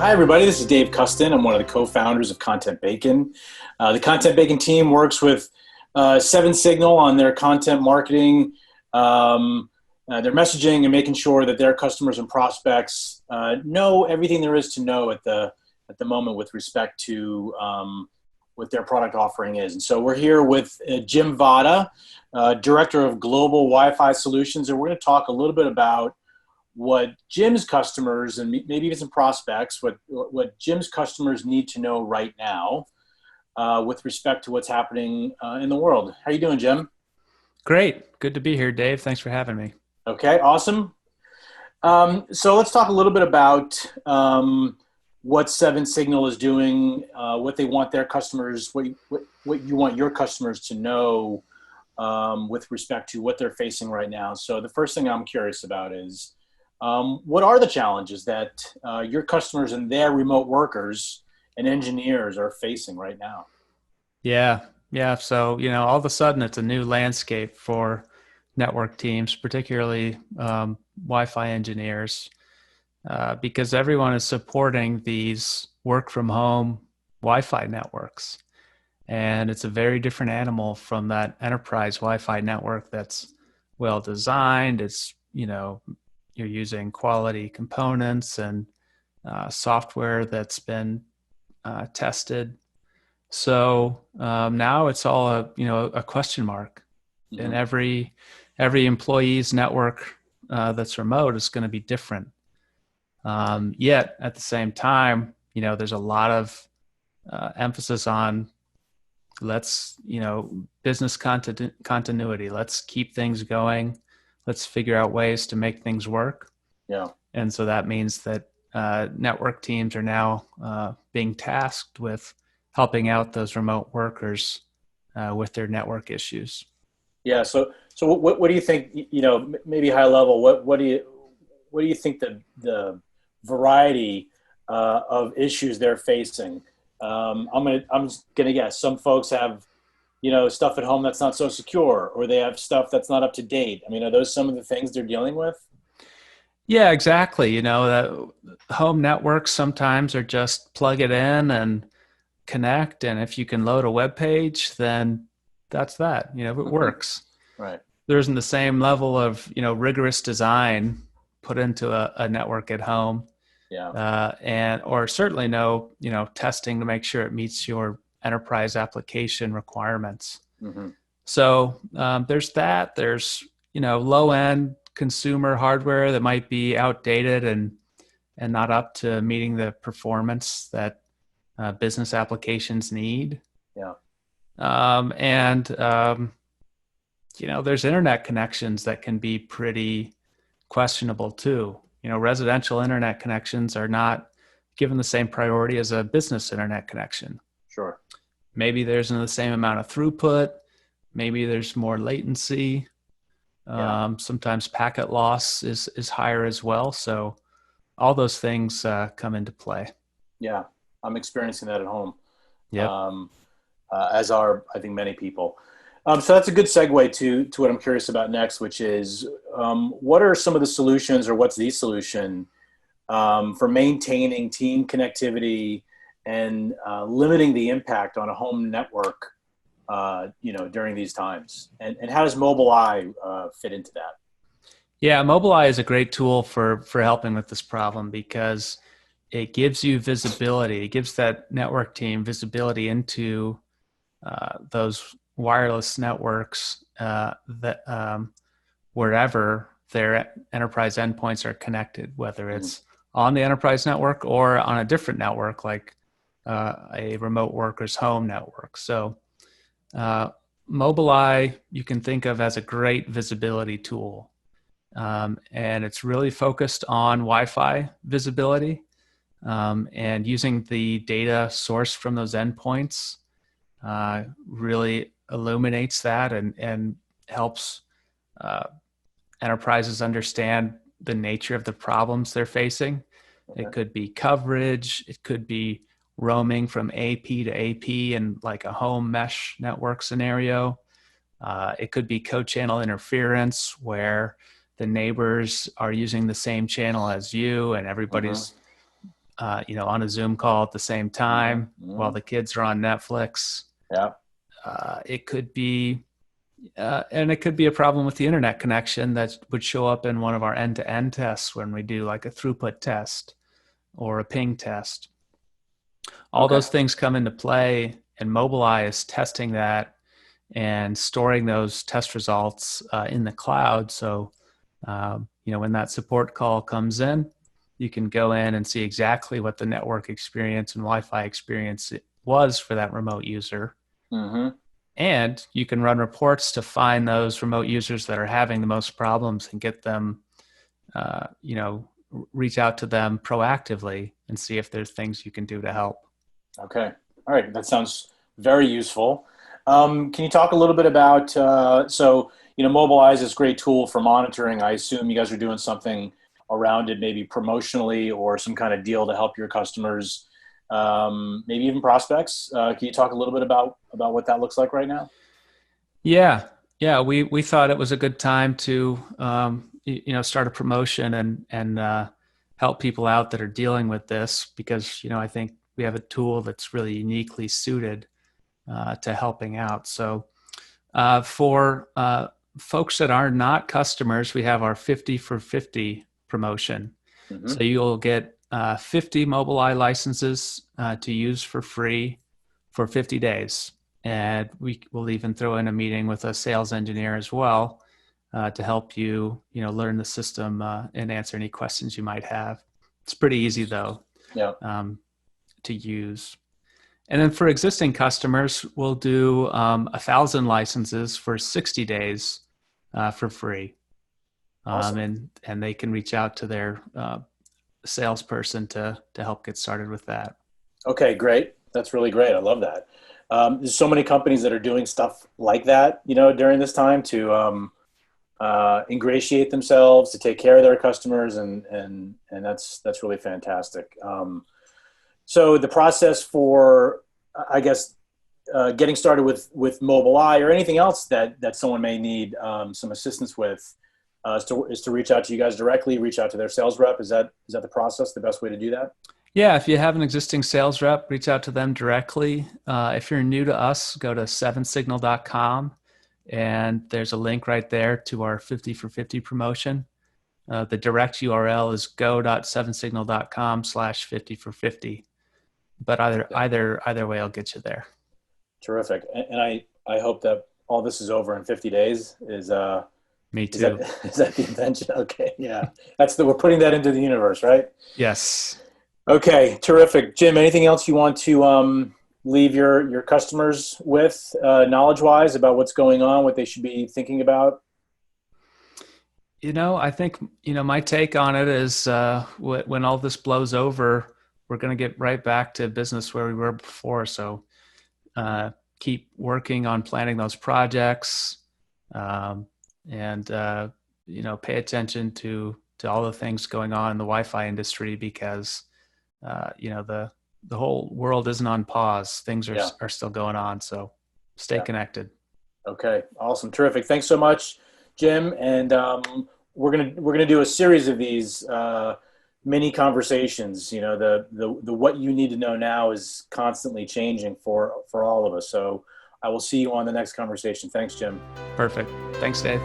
Hi, everybody. This is Dave Custon. I'm one of the co-founders of Content Bacon. The Content Bacon team works with Seven Signal on their content marketing, their messaging, and making sure that their customers and prospects know everything there is to know at the moment with respect to what their product offering is. And so we're here with Jim Vada, Director of Global Wi-Fi Solutions, and we're going to talk a little bit about what Jim's customers and maybe even some prospects, what Jim's customers need to know right now with respect to what's happening in the world. How you doing, Jim? Great. Good to be here, Dave. Thanks for having me. Okay, awesome. So let's talk a little bit about what Seven Signal is doing, what they want their customers, what you want your customers to know with respect to what they're facing right now. So the first thing I'm curious about is, what are the challenges that your customers and their remote workers and engineers are facing right now? Yeah. So, all of a sudden it's a new landscape for network teams, particularly Wi-Fi engineers, because everyone is supporting these work from home Wi-Fi networks. And it's a very different animal from that enterprise Wi-Fi network that's well designed. It's, you're using quality components and software that's been tested. So now it's all a question mark. Mm-hmm. And every employee's network that's remote is going to be different. Yet at the same time, there's a lot of emphasis on business continuity. Let's keep things going. Let's figure out ways to make things work. Yeah. And so that means that network teams are now being tasked with helping out those remote workers with their network issues. Yeah. So what do you think? Maybe high level. What do you think the variety of issues they're facing? I'm gonna guess some folks have stuff at home that's not so secure, or they have stuff that's not up to date. I mean, are those some of the things they're dealing with? Yeah, exactly. That home networks sometimes are just plug it in and connect. And if you can load a web page, then that's that, it works. Right. There isn't the same level of, rigorous design put into a network at home. Yeah. Or certainly no, testing to make sure it meets your enterprise application requirements. Mm-hmm. So there's that. There's low end consumer hardware that might be outdated and not up to meeting the performance that business applications need. Yeah. There's internet connections that can be pretty questionable too. Residential internet connections are not given the same priority as a business internet connection. Sure. Maybe there's the same amount of throughput. Maybe there's more latency. Yeah. Sometimes packet loss is higher as well. So all those things come into play. Yeah. I'm experiencing that at home. Yep. As are, I think, many people. So that's a good segue to what I'm curious about next, which is what are some of the solutions, or what's the solution for maintaining team connectivity and limiting the impact on a home network, during these times? And how does Mobileye fit into that? Yeah, Mobileye is a great tool for helping with this problem because it gives you visibility. It gives that network team visibility into those wireless networks that wherever their enterprise endpoints are connected, whether it's on the enterprise network or on a different network like a remote worker's home network. So Mobileye you can think of as a great visibility tool. And it's really focused on Wi-Fi visibility and using the data sourced from those endpoints really illuminates that and helps enterprises understand the nature of the problems they're facing. Okay. It could be coverage. It could be roaming from AP to AP in like a home mesh network scenario. It could be co-channel interference where the neighbors are using the same channel as you and everybody's on a Zoom call at the same time while Mm-hmm. the kids are on Netflix. Yeah. It could be, and it could be a problem with the internet connection that would show up in one of our end-to-end tests when we do like a throughput test or a ping test. All Okay. those things come into play, and Mobileye is testing that and storing those test results in the cloud. So, when that support call comes in, you can go in and see exactly what the network experience and Wi-Fi experience was for that remote user. Mm-hmm. And you can run reports to find those remote users that are having the most problems and get them, reach out to them proactively and see if there's things you can do to help. Okay. All right. That sounds very useful. Can you talk a little bit about, Mobilize is a great tool for monitoring. I assume you guys are doing something around it, maybe promotionally or some kind of deal to help your customers, maybe even prospects. Can you talk a little bit about what that looks like right now? Yeah. Yeah. We thought it was a good time to, start a promotion and help people out that are dealing with this because, I think we have a tool that's really uniquely suited to helping out. So for folks that are not customers, we have our 50 for 50 promotion. Mm-hmm. So you'll get 50 Mobileye licenses to use for free for 50 days. And we will even throw in a meeting with a sales engineer as well to help you, learn the system and answer any questions you might have. It's pretty easy though to use. And then for existing customers, we'll do 1,000 licenses for 60 days for free. Awesome. And they can reach out to their salesperson to help get started with that. Okay, great. That's really great. I love that. There's so many companies that are doing stuff like that, during this time to ingratiate themselves, to take care of their customers, and that's really fantastic. So the process for, I guess, getting started with Mobileye or anything else that someone may need some assistance with is to reach out to you guys directly, reach out to their sales rep. Is that the process, the best way to do that? Yeah, if you have an existing sales rep, reach out to them directly. If you're new to us, go to 7signal.com, and there's a link right there to our 50 for 50 promotion. The direct URL is go.7signal.com/50 for 50. But either way, I'll get you there. Terrific. And I hope that all this is over in 50 days. Me too. Is that the intention? Okay. Yeah. We're putting that into the universe, right? Yes. Okay. Terrific. Jim, anything else you want to leave your customers with knowledge-wise about what's going on, what they should be thinking about? I think, my take on it is when all this blows over, we're going to get right back to business where we were before. So keep working on planning those projects and pay attention to all the things going on in the Wi-Fi industry because, the whole world isn't on pause. Things are still going on. So stay connected. Okay. Awesome. Terrific. Thanks so much, Jim. And we're gonna do a series of these mini conversations. The what you need to know now is constantly changing for all of us. So I will see you on the next conversation. Thanks, Jim. Perfect. Thanks, Dave.